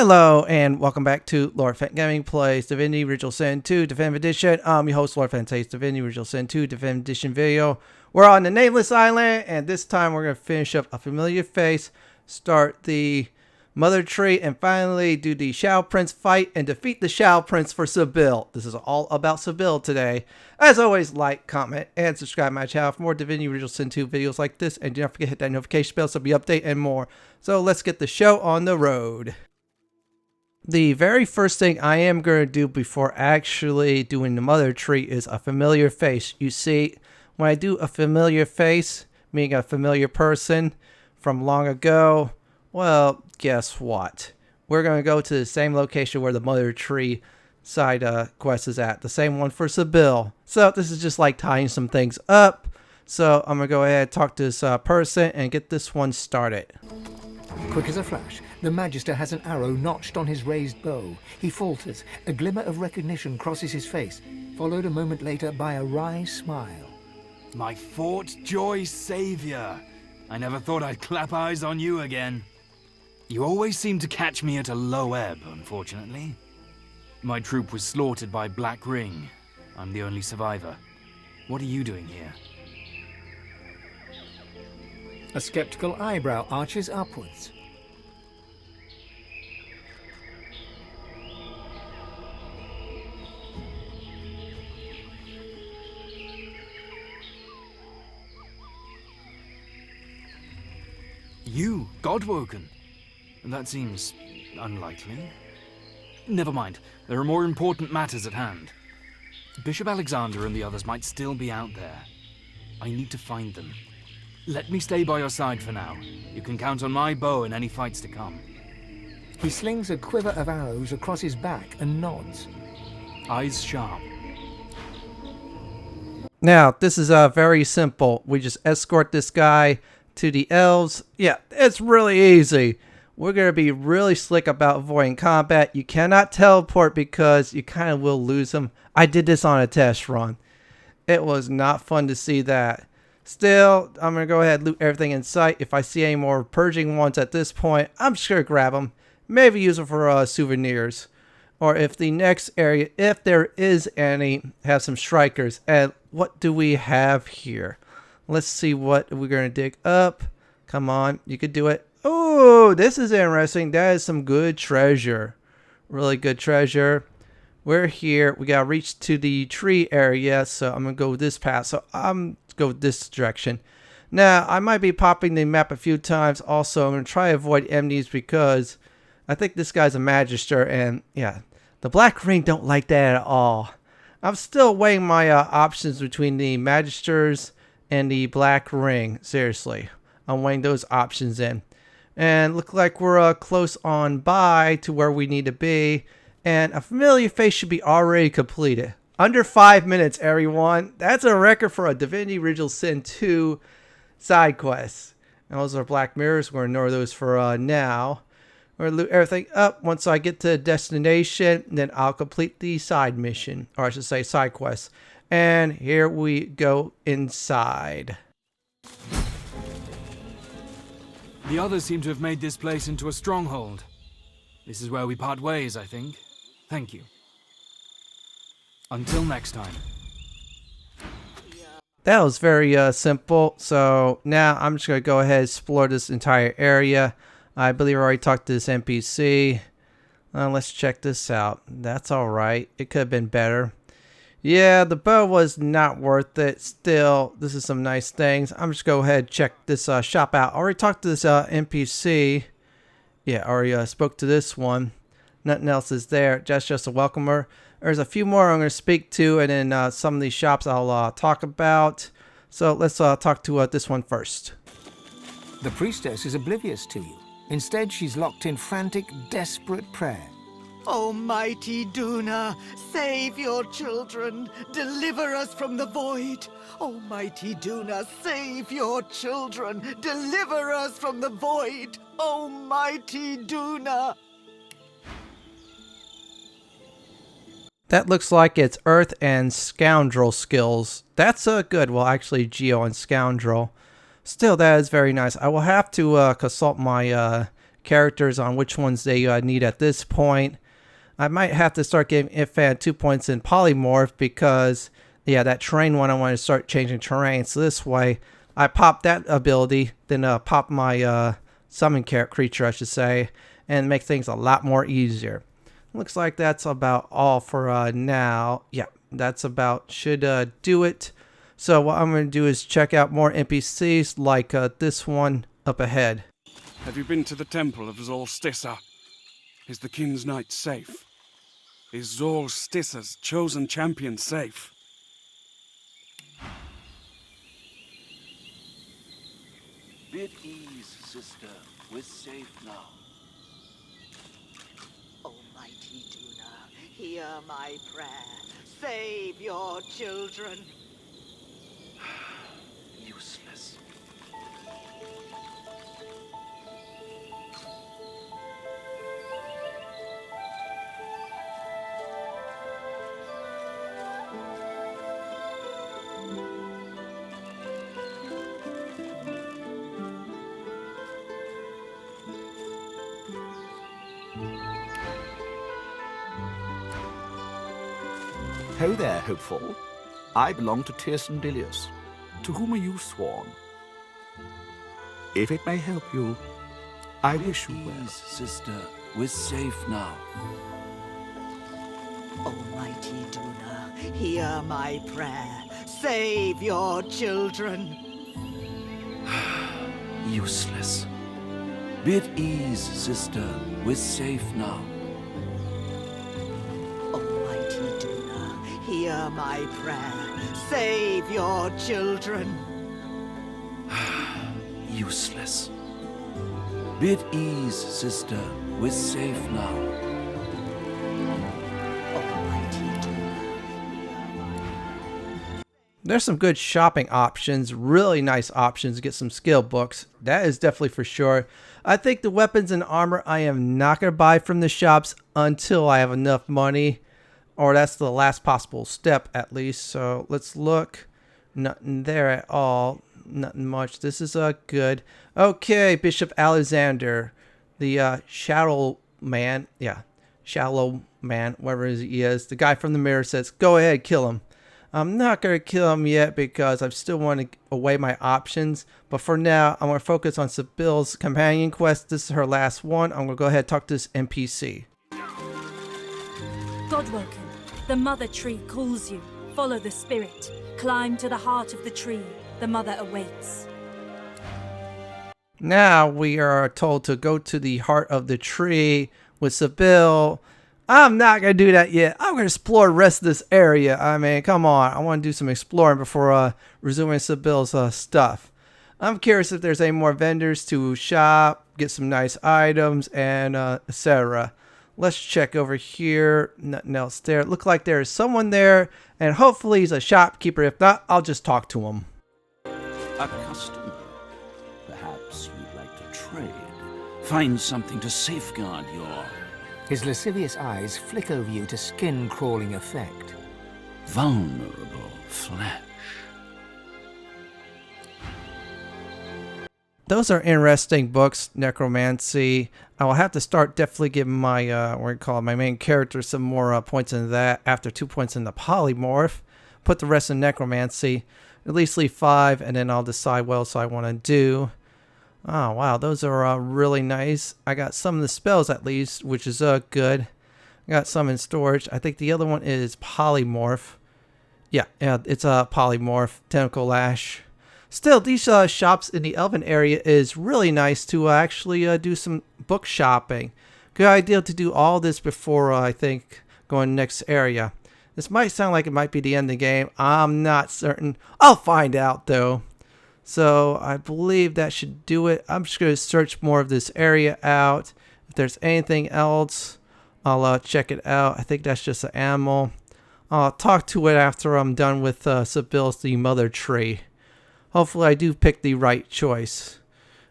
Hello and welcome back to Lord Fenton Gaming Plays Divinity Original Sin 2 Definitive Edition. I'm your host Lord Fenton Takes Divinity Original Sin 2 Definitive Edition video. We're on the Nameless Island, and this time we're going to finish up a familiar face, start the Mother Tree, and finally do the Shadow Prince fight and defeat the Shadow Prince for Sebille. This is all about Sebille today. As always, like, comment, and subscribe to my channel for more Divinity Original Sin 2 videos like this, and do not forget to hit that notification bell so be update and more. So let's get the show on the road. The very first thing I am going to do before actually doing the Mother Tree is a familiar face. You see, when I do a familiar face, meaning a familiar person from long ago, well, guess what? We're going to go to the same location where the Mother Tree side quest is at. The same one for Sebille. So this is just like tying some things up. So I'm going to go ahead and talk to this person and get this one started. Quick as a flash, the Magister has an arrow notched on his raised bow. He falters. A glimmer of recognition crosses his face, followed a moment later by a wry smile. My Fort Joy Savior. I never thought I'd clap eyes on you again. You always seem to catch me at a low ebb, unfortunately. My troop was slaughtered by Black Ring. I'm the only survivor. What are you doing here? A skeptical eyebrow arches upwards. You, Godwoken? That seems unlikely. Never mind, there are more important matters at hand. Bishop Alexander and the others might still be out there. I need to find them. Let me stay by your side for now. You can count on my bow in any fights to come. He slings a quiver of arrows across his back and nods. Eyes sharp. Now, this is very simple. We just escort this guy to the elves. Yeah, it's really easy. We're going to be really slick about avoiding combat. You cannot teleport because you kind of will lose them. I did this on a test run. It was not fun to see that. Still, I'm going to go ahead and loot everything in sight. If I see any more purging ones at this point, I'm just going to grab them. Maybe use them for souvenirs. Or if the next area, if there is any, have some strikers. And what do we have here? Let's see what we're going to dig up. Come on, you could do it. Oh, this is interesting. That is some good treasure. Really good treasure. We're here. We got to reach to the tree area. So I'm going to go this path. So I'm go this direction. Now, I might be popping the map a few times. Also, I'm going to try to avoid enemies because I think this guy's a Magister. And yeah, the Black Ring don't like that at all. I'm still weighing my options between the Magisters and the Black Ring. Seriously, I'm weighing those options in. And look like we're close on by to where we need to be. And a familiar face should be already completed. Under 5 minutes, everyone. That's a record for a Divinity Original Sin 2 side quest. And those are black mirrors. We're going to ignore those for now. We're going to loot everything up. Once I get to the destination, then I'll complete the side mission. Or I should say side quest. And here we go inside. The others seem to have made this place into a stronghold. This is where we part ways, I think. Thank you. Until next time. That was very simple. So now I'm just going to go ahead and explore this entire area. I believe I already talked to this NPC. Let's check this out. That's alright. It could have been better. Yeah, the bow was not worth it. Still, this is some nice things. I'm just going to go ahead and check this shop out. I already talked to this NPC. Yeah, I already spoke to this one. Nothing else is there. Just a welcomer. There's a few more I'm going to speak to, and then some of these shops I'll talk about. So let's talk to this one first. The priestess is oblivious to you. Instead, she's locked in frantic, desperate prayer. Almighty Duna, save your children, deliver us from the void. Almighty Duna, save your children, deliver us from the void. Almighty Duna. That looks like it's Earth and Scoundrel skills. That's good. Well, actually, Geo and Scoundrel. Still, that is very nice. I will have to consult my characters on which ones they need at this point. I might have to start giving Ifan 2 points in polymorph because, yeah, that terrain one I want to start changing terrain. So this way, I pop that ability, then pop my summon creature, I should say, and make things a lot more easier. Looks like that's about all for now. Yeah, that's about should do it. So what I'm going to do is check out more NPCs like this one up ahead. Have you been to the temple of Zolstissa? Is the King's Knight safe? Is Zolstissa's chosen champion safe? Be at ease, sister. We're safe now. Almighty Duna, hear my prayer. Save your children. Useless. Ho there, hopeful. I belong to Tirson Dilius. To whom are you sworn? If it may help you, I wish you well. Ease, sister. We're safe now. Almighty Duna, hear my prayer. Save your children. Useless. Be at ease, sister. We're safe now. Almighty Duna, hear my prayer. Save your children. Useless. Be at ease, sister. We're safe now. Almighty Duna. There's some good shopping options, really nice options to get some skill books. That is definitely for sure. I think the weapons and armor I am not going to buy from the shops until I have enough money. Or that's the last possible step at least. So let's look. Nothing there at all. Nothing much. This is good. Okay, Bishop Alexander. The shallow man. Yeah, shallow man, whatever he is. The guy from the mirror says, go ahead, kill him. I'm not going to kill him yet because I still want to weigh my options. But for now, I'm going to focus on Sebille's companion quest. This is her last one. I'm going to go ahead and talk to this NPC. Godwoken, the mother tree calls you. Follow the spirit. Climb to the heart of the tree. The mother awaits. Now we are told to go to the heart of the tree with Sebille. I'm not going to do that yet. I'm going to explore the rest of this area. I mean, come on. I want to do some exploring before resuming Sebille's stuff. I'm curious if there's any more vendors to shop, get some nice items, and etc. Let's check over here. Nothing else there. Look like there's someone there, and hopefully he's a shopkeeper. If not, I'll just talk to him. A customer. Perhaps you'd like to trade. Find something to safeguard your His lascivious eyes flick over you to skin-crawling effect. vulnerable flesh. Those are interesting books, Necromancy. I will have to start definitely giving my, my main character some more points into that after 2 points in the polymorph. Put the rest in Necromancy. At least leave 5, and then I'll decide what else I want to do. Oh, wow, those are really nice. I got some of the spells at least, which is good. I got some in storage. I think the other one is polymorph. Yeah, it's a polymorph, tentacle lash. Still, these shops in the Elven area is really nice to actually do some book shopping. Good idea to do all this before, I think, going to the next area. This might sound like it might be the end of the game. I'm not certain. I'll find out, though. So, I believe that should do it. I'm just going to search more of this area out. If there's anything else, I'll check it out. I think that's just an animal. I'll talk to it after I'm done with Sebille's the mother tree. Hopefully I do pick the right choice.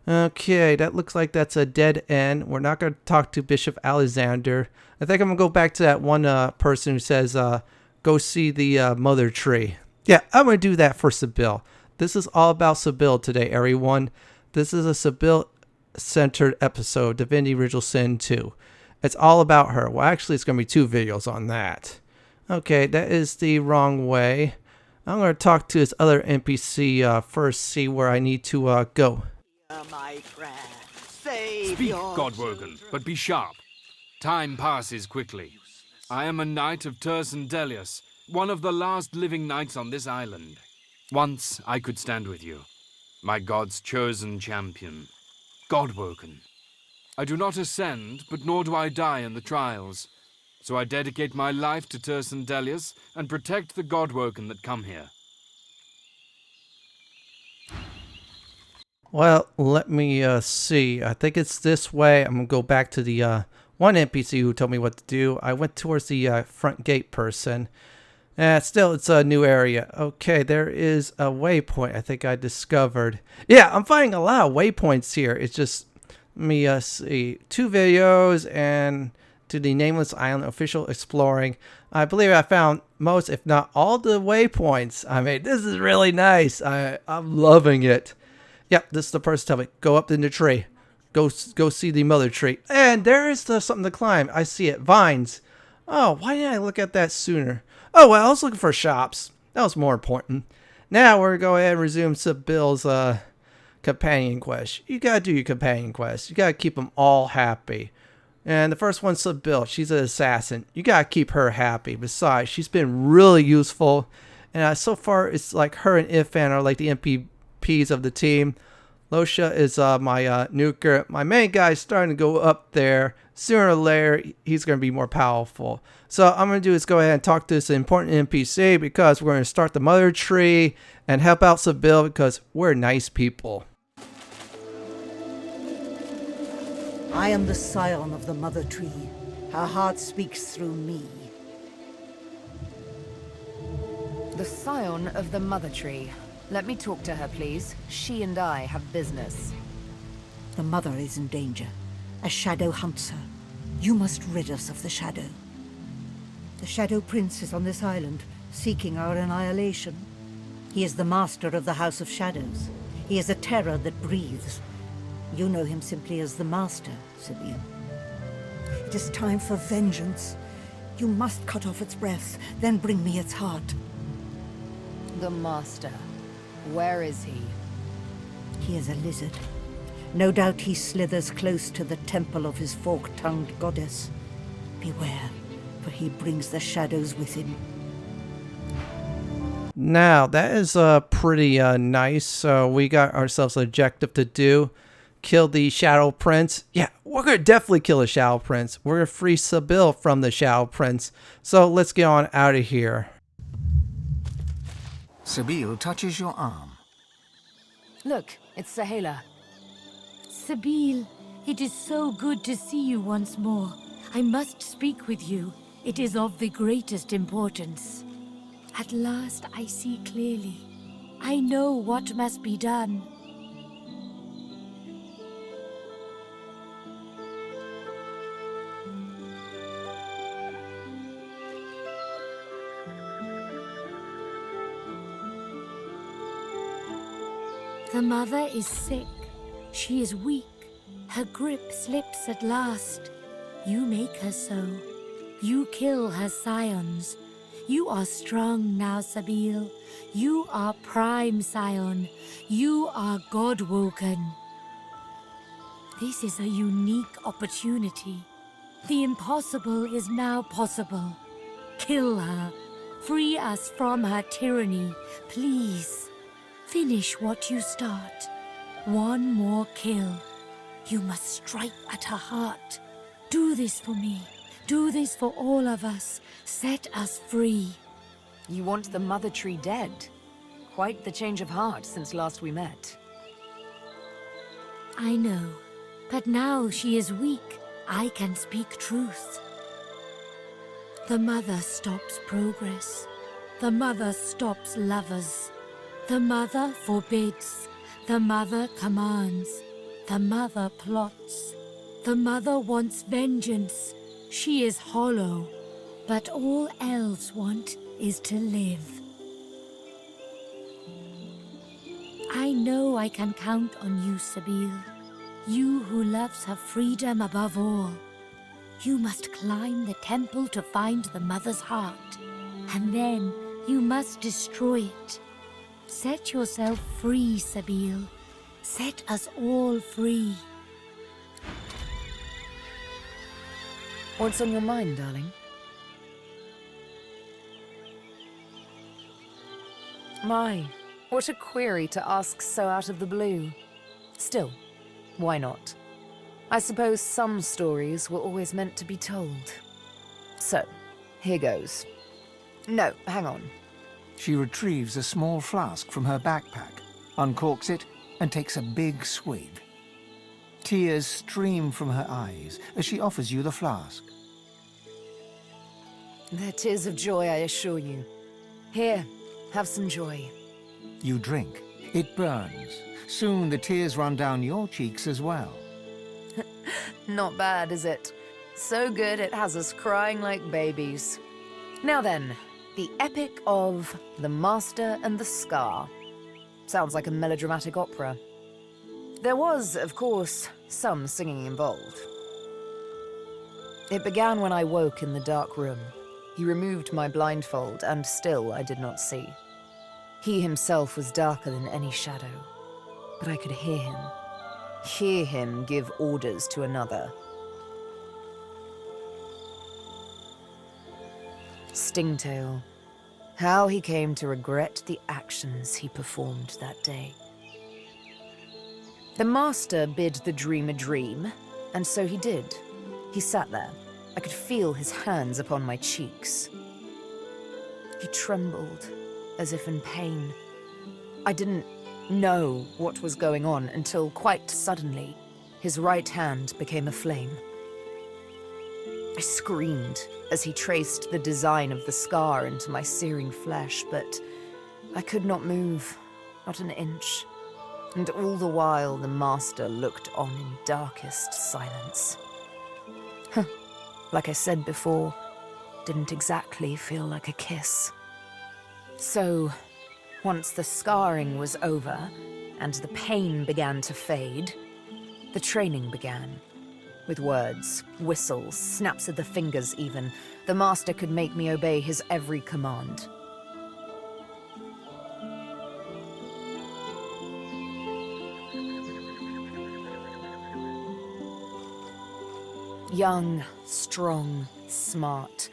Okay, that looks like that's a dead end. We're not going to talk to Bishop Alexander. I think I'm going to go back to that one person who says, go see the mother tree. Yeah, I'm going to do that for Sebille. This is all about Sebille today, everyone. This is a Sebille centered episode, Divinity Original Sin 2. It's all about her. Well, actually, it's going to be 2 videos on that. Okay, that is the wrong way. I'm going to talk to this other NPC first, see where I need to go. My prayer. Save Speak, your Godwoken, children. but be sharp. Time passes quickly. I am a knight of Tirsen Delius, one of the last living knights on this island. Once I could stand with you, my god's chosen champion, Godwoken. I do not ascend, but nor do I die in the trials. So I dedicate my life to Tirsen Delius and protect the Godwoken that come here. Well, let me see. I think it's this way. I'm going to go back to the one NPC who told me what to do. I went towards the front gate person. Still, it's a new area. Okay, there is a waypoint I think I discovered. Yeah, I'm finding a lot of waypoints here. It's just, let me see. 2 videos and to the Nameless Island official exploring. I believe I found most, if not all, the waypoints. I mean, this is really nice. I'm loving it. Yep, this is the person telling me, go up in the tree. Go see the mother tree. And there is something to climb. I see it. Vines. Oh, why didn't I look at that sooner? Oh, well, I was looking for shops. That was more important. Now we're going to go ahead and resume Sebille's companion quest. You got to do your companion quest. You got to keep them all happy. And the first one's Sebille. She's an assassin. You got to keep her happy. Besides, she's been really useful. And so far, it's like her and Ifan are like the MPs of the team. Losha is my nuker. My main guy is starting to go up there. Sooner or later, he's going to be more powerful. So I'm going to do is go ahead and talk to this important NPC because we're going to start the mother tree and help out Sebille because we're nice people. I am the scion of the mother tree. Her heart speaks through me. The scion of the mother tree. Let me talk to her, please. She and I have business. The mother is in danger. A shadow hunts her. You must rid us of the shadow. The Shadow Prince is on this island, seeking our annihilation. He is the master of the House of Shadows. He is a terror that breathes. You know him simply as the Master, Sebille. It is time for vengeance. You must cut off its breath, then bring me its heart. The Master. Where is he? He is a lizard. No doubt he slithers close to the temple of his fork-tongued goddess. Beware, for he brings the shadows with him. Now, that is pretty nice. So we got ourselves an objective to do. Kill the Shadow Prince. Yeah, we're going to definitely kill the Shadow Prince. We're going to free Sebille from the Shadow Prince. So let's get on out of here. Sebille touches your arm. Look, it's Sahela. Sebille, it is so good to see you once more. I must speak with you. It is of the greatest importance. At last I see clearly. I know what must be done. The mother is sick. She is weak. Her grip slips at last. You make her so. You kill her scions. You are strong now, Sebille. You are prime scion. You are Godwoken. This is a unique opportunity. The impossible is now possible. Kill her. Free us from her tyranny, please. Finish what you start. One more kill. You must strike at her heart. Do this for me. Do this for all of us. Set us free. You want the mother tree dead? Quite the change of heart since last we met. I know, but now she is weak. I can speak truth. The mother stops progress. The mother stops lovers. The mother forbids. The mother commands. The mother plots. The mother wants vengeance. She is hollow. But all elves want is to live. I know I can count on you, Sebille. You who loves her freedom above all. You must climb the temple to find the mother's heart, and then you must destroy it. Set yourself free, Sebille. Set us all free. What's on your mind, darling? My, what a query to ask so out of the blue. Still, why not? I suppose some stories were always meant to be told. So, here goes. No, hang on. She retrieves a small flask from her backpack, uncorks it, and takes a big swig. Tears stream from her eyes as she offers you the flask. They're tears of joy, I assure you. Here, have some joy. You drink. It burns. Soon the tears run down your cheeks as well. Not bad, is it? So good it has us crying like babies. Now then, the epic of The Master and the Scar. Sounds like a melodramatic opera. There was, of course, some singing involved. It began when I woke in the dark room. He removed my blindfold, and still I did not see. He himself was darker than any shadow, but I could hear him give orders to another. Stingtail. How he came to regret the actions he performed that day. The master bid the dream a dream, and so he did. He sat there. I could feel his hands upon my cheeks. He trembled, as if in pain. I didn't know what was going on until quite suddenly, his right hand became a flame. I screamed as he traced the design of the scar into my searing flesh, but I could not move, not an inch. And all the while the master looked on in darkest silence. Like I said before, didn't exactly feel like a kiss. So, once the scarring was over, and the pain began to fade, the training began. With words, whistles, snaps of the fingers even, the master could make me obey his every command. Young, strong, smart.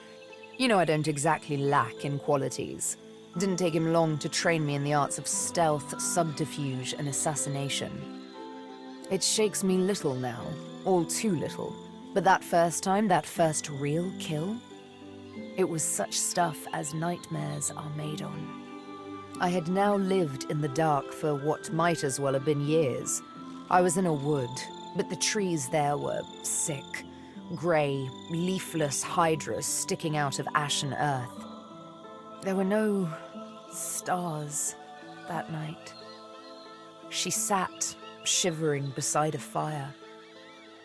You know I don't exactly lack in qualities. Didn't take him long to train me in the arts of stealth, subterfuge, and assassination. It shakes me little now, all too little. But that first time, that first real kill, it was such stuff as nightmares are made on. I had now lived in the dark for what might as well have been years. I was in a wood, but the trees there were sick. Grey, leafless hydras sticking out of ashen earth. There were no stars that night. She sat, shivering beside a fire.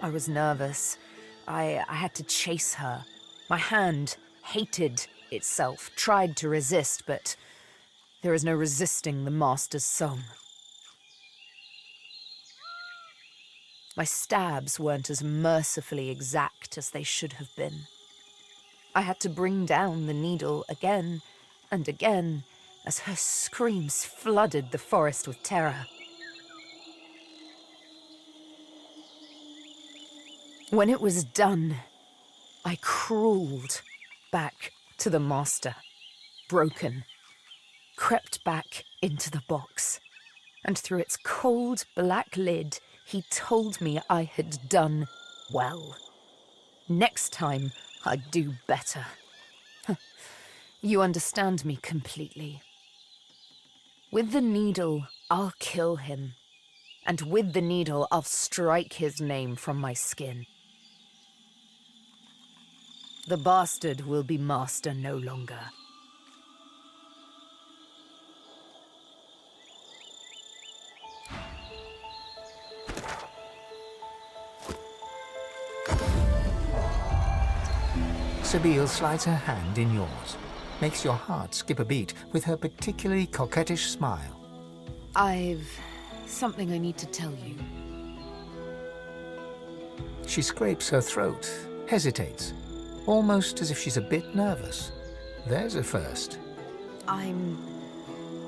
I was nervous. I had to chase her. My hand hated itself, tried to resist, but there is no resisting the master's song. My stabs weren't as mercifully exact as they should have been. I had to bring down the needle again and again as her screams flooded the forest with terror. When it was done, I crawled back to the master, broken, crept back into the box, and through its cold black lid, he told me I had done well. Next time, I'd do better. You understand me completely. With the needle, I'll kill him. And with the needle, I'll strike his name from my skin. The bastard will be master no longer. Sebille slides her hand in yours, makes your heart skip a beat with her particularly coquettish smile. I've something I need to tell you. She scrapes her throat, hesitates, almost as if she's a bit nervous. There's a first. I'm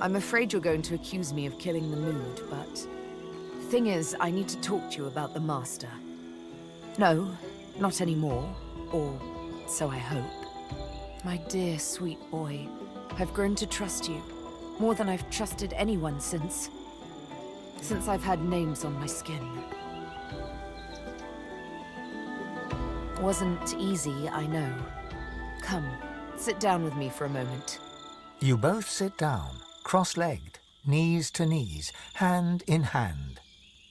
afraid you're going to accuse me of killing the mood, but... Thing is, I need to talk to you about the Master. No, not anymore. Or so I hope. My dear, sweet boy, I've grown to trust you. More than I've trusted anyone since I've had names on my skin. Wasn't easy, I know. Come, sit down with me for a moment. You both sit down, cross-legged, knees to knees, hand in hand.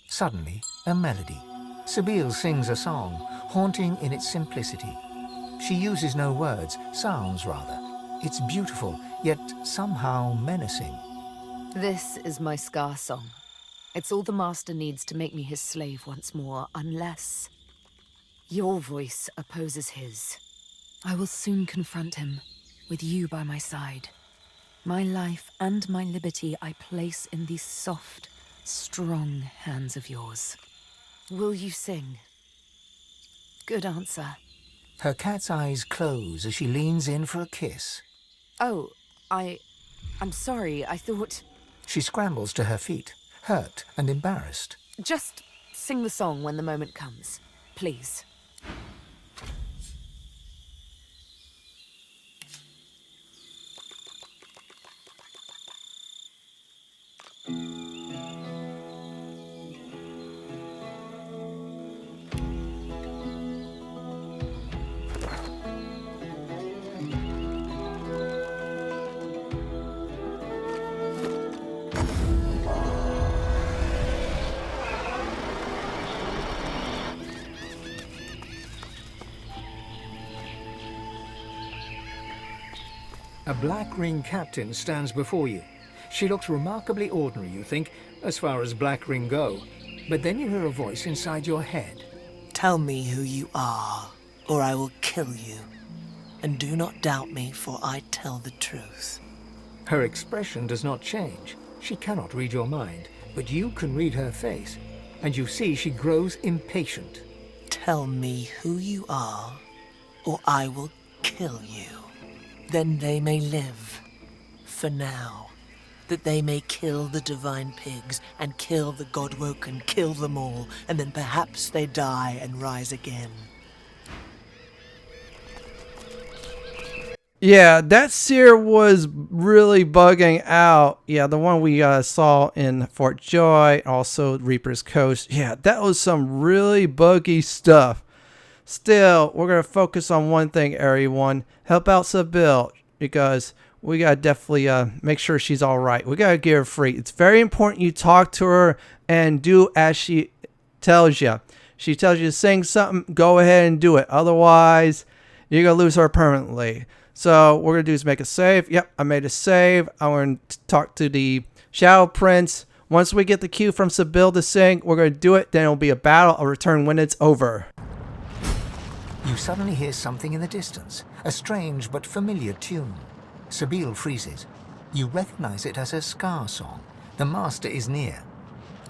Suddenly, a melody. Sebille sings a song, haunting in its simplicity. She uses no words, sounds rather. It's beautiful, yet somehow menacing. This is my Scar song. It's all the Master needs to make me his slave once more, unless your voice opposes his. I will soon confront him, with you by my side. My life and my liberty I place in these soft, strong hands of yours. Will you sing? Good answer. Her cat's eyes close as she leans in for a kiss. Oh, I'm sorry, I thought... She scrambles to her feet, hurt and embarrassed. Just sing the song when the moment comes, please. A black ring captain stands before you. She looks remarkably ordinary, you think, as far as black ring go. But then you hear a voice inside your head. Tell me who you are, or I will kill you. And do not doubt me, for I tell the truth. Her expression does not change. She cannot read your mind, but you can read her face, and you see she grows impatient. Tell me who you are, or I will kill you. Then they may live, for now, that they may kill the divine pigs, and kill the Godwoken, kill them all, and then perhaps they die and rise again. Yeah, that Seer was really bugging out. Yeah, the one we saw in Fort Joy, also Reaper's Coast. Yeah, that was some really buggy stuff. Still, we're going to focus on one thing, everyone. Help out Sebille, because we got to definitely make sure she's all right. We got to get her free. It's very important you talk to her and do as she tells you. She tells you to sing something, go ahead and do it. Otherwise, you're going to lose her permanently. So what we're going to do is make a save. Yep, I made a save. I'm going to talk to the Shadow Prince. Once we get the cue from Sebille to sing, we're going to do it. Then it'll be a battle. I'll return when it's over. You suddenly hear something in the distance, a strange but familiar tune. Sebille freezes. You recognize it as her Scar song. The Master is near.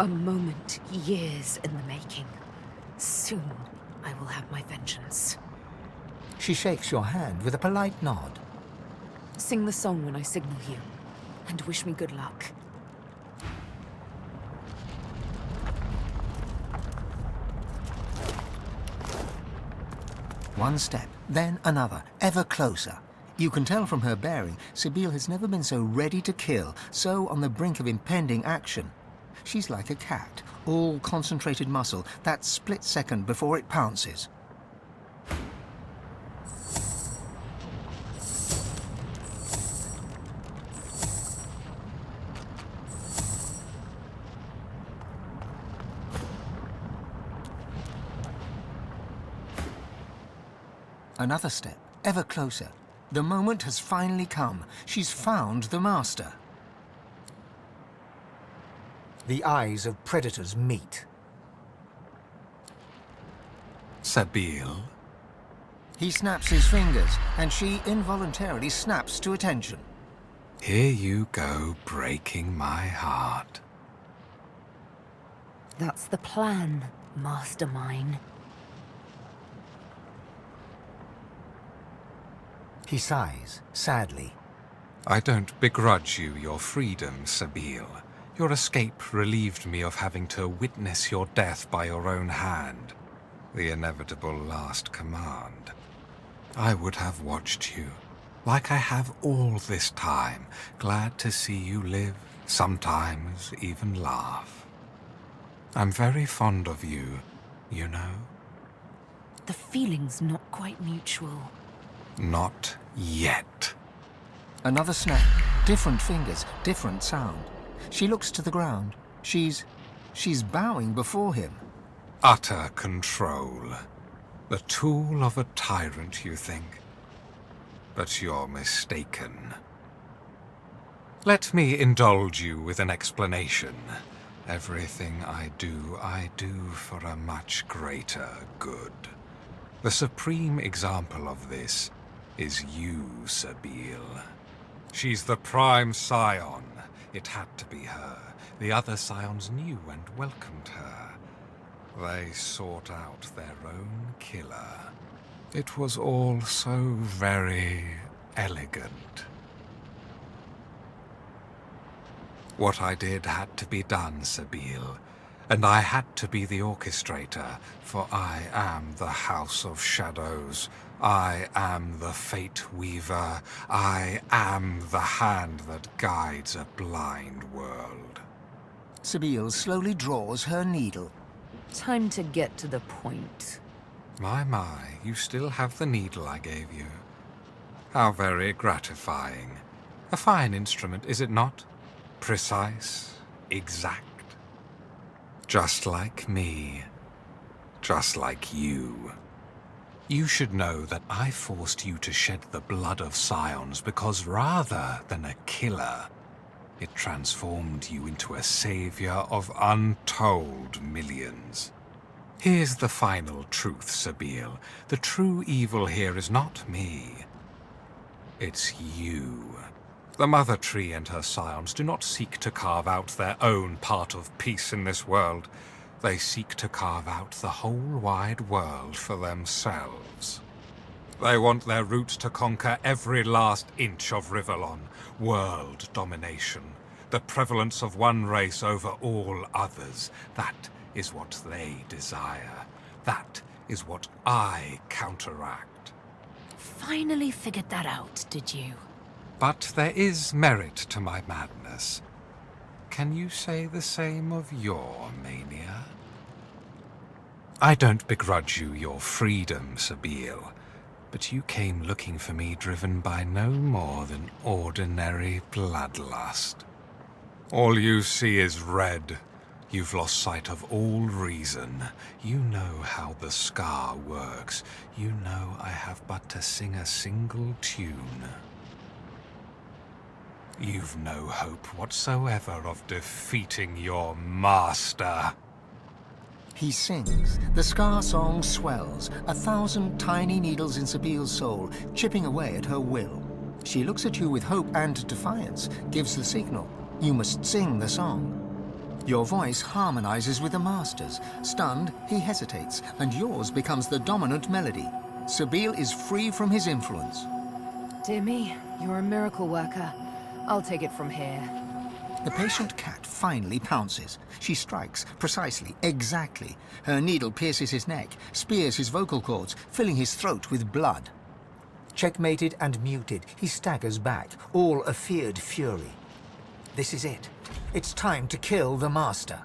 A moment, years in the making. Soon I will have my vengeance. She shakes your hand with a polite nod. Sing the song when I signal you, and wish me good luck. One step, then another, ever closer. You can tell from her bearing, Sebille has never been so ready to kill, so on the brink of impending action. She's like a cat, all concentrated muscle, that split second before it pounces. Another step, ever closer. The moment has finally come. She's found the Master. The eyes of predators meet. Sebille? He snaps his fingers, and she involuntarily snaps to attention. Here you go, breaking my heart. That's the plan, Master mine. He sighs, sadly. I don't begrudge you your freedom, Sebille. Your escape relieved me of having to witness your death by your own hand. The inevitable last command. I would have watched you, like I have all this time, glad to see you live, sometimes even laugh. I'm very fond of you, you know? The feeling's not quite mutual. Not yet. Another snap. Different fingers, different sound. She looks to the ground. She's bowing before him. Utter control. The tool of a tyrant, you think? But you're mistaken. Let me indulge you with an explanation. Everything I do for a much greater good. The supreme example of this is you, Sebille. She's the prime scion. It had to be her. The other scions knew and welcomed her. They sought out their own killer. It was all so very elegant. What I did had to be done, Sebille, and I had to be the orchestrator, for I am the House of Shadows. I am the Fate Weaver. I am the hand that guides a blind world. Sebille slowly draws her needle. Time to get to the point. My, you still have the needle I gave you. How very gratifying. A fine instrument, is it not? Precise, exact. Just like me. Just like you. You should know that I forced you to shed the blood of scions because rather than a killer, it transformed you into a savior of untold millions. Here's the final truth, Sebille. The true evil here is not me. It's you. The Mother Tree and her scions do not seek to carve out their own part of peace in this world. They seek to carve out the whole wide world for themselves. They want their roots to conquer every last inch of Rivellon. World domination. The prevalence of one race over all others. That is what they desire. That is what I counteract. Finally figured that out, did you? But there is merit to my madness. Can you say the same of your mania? I don't begrudge you your freedom, Sebille, but you came looking for me driven by no more than ordinary bloodlust. All you see is red. You've lost sight of all reason. You know how the scar works. You know I have but to sing a single tune. You've no hope whatsoever of defeating your master. He sings. The scar song swells, 1,000 tiny needles in Sebille's soul, chipping away at her will. She looks at you with hope and defiance, gives the signal. You must sing the song. Your voice harmonizes with the master's. Stunned, he hesitates, and yours becomes the dominant melody. Sebille is free from his influence. Dear me, you're a miracle worker. I'll take it from here. The patient cat finally pounces. She strikes, precisely, exactly. Her needle pierces his neck, spears his vocal cords, filling his throat with blood. Checkmated and muted, he staggers back, all a feared fury. This is it. It's time to kill the master.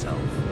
yourself.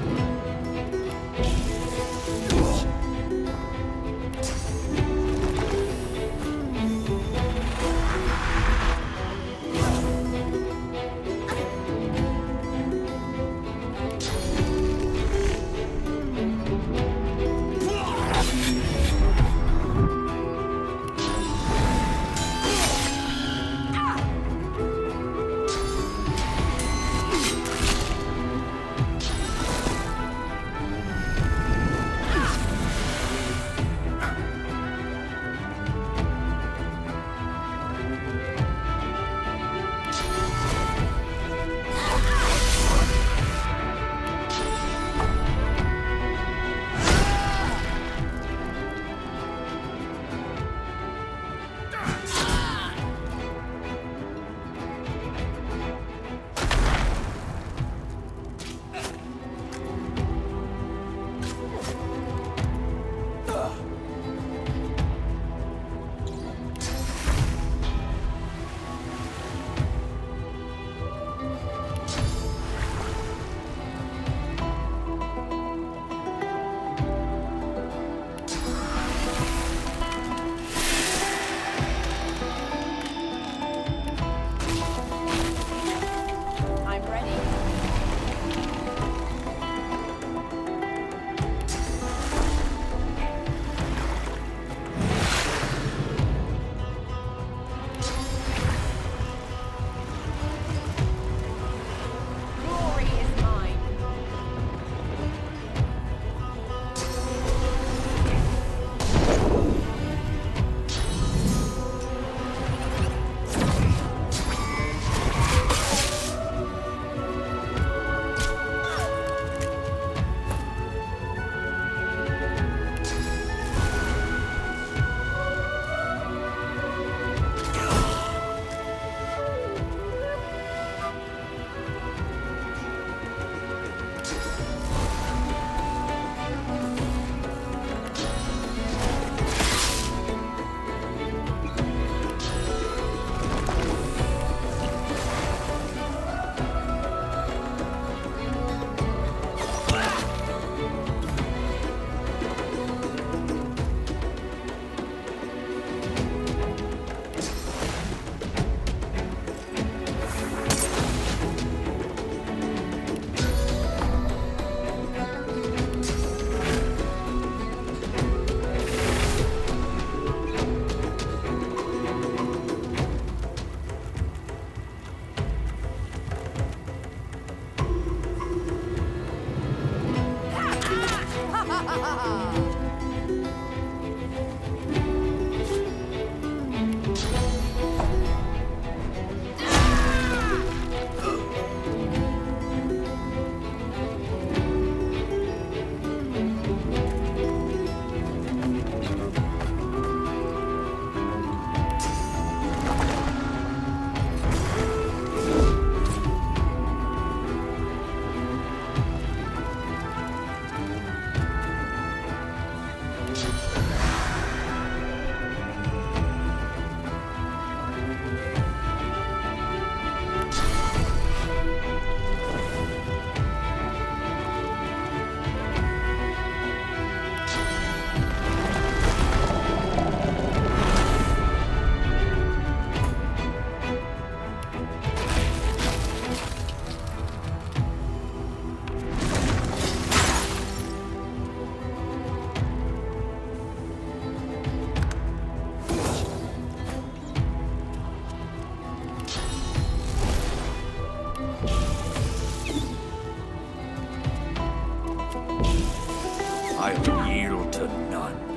I'll yield to none.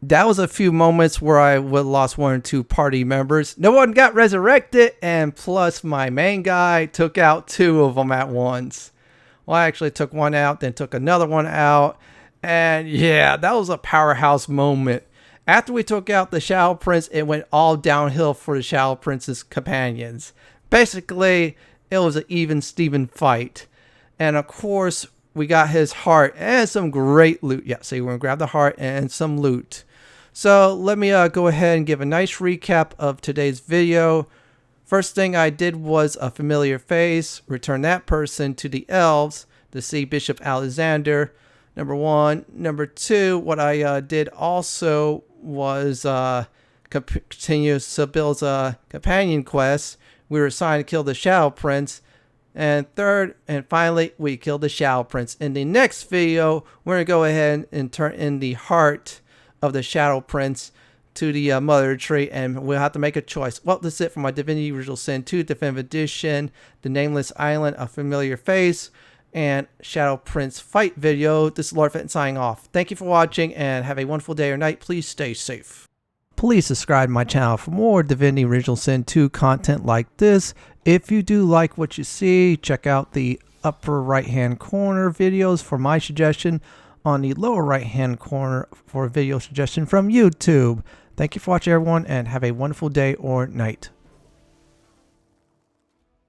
that was a few moments where I would lost 1 or 2 party members. No one got resurrected, and plus my main guy took out 2 of them at once. Well, I actually took one out, then took another one out, and yeah, that was a powerhouse moment. After we took out the Shadow Prince, it went all downhill for the Shadow Prince's companions. Basically, it was an even Steven fight. And of course, we got his heart and some great loot. Yeah, so we're going to grab the heart and some loot. So let me go ahead and give a nice recap of today's video. First thing I did was a familiar face. Return that person to the elves to see Bishop Alexander. Number 1. Number 2, what I did also was continue Sebille's companion quest. We were assigned to kill the Shadow Prince. And third, and finally, we killed the Shadow Prince. In the next video, we're going to go ahead and turn in the heart of the Shadow Prince to the Mother Tree, and we'll have to make a choice. Well, that's it for my Divinity Original Sin 2 Definitive Edition, the Nameless Island, a familiar face, and Shadow Prince fight video. This is Lord Fenton signing off. Thank you for watching, and have a wonderful day or night. Please stay safe. Please subscribe to my channel for more Divinity Original Sin 2 content like this. If you do like what you see, check out the upper right hand corner videos for my suggestion, on the lower right hand corner for a video suggestion from YouTube. Thank you for watching, everyone, and have a wonderful day or night.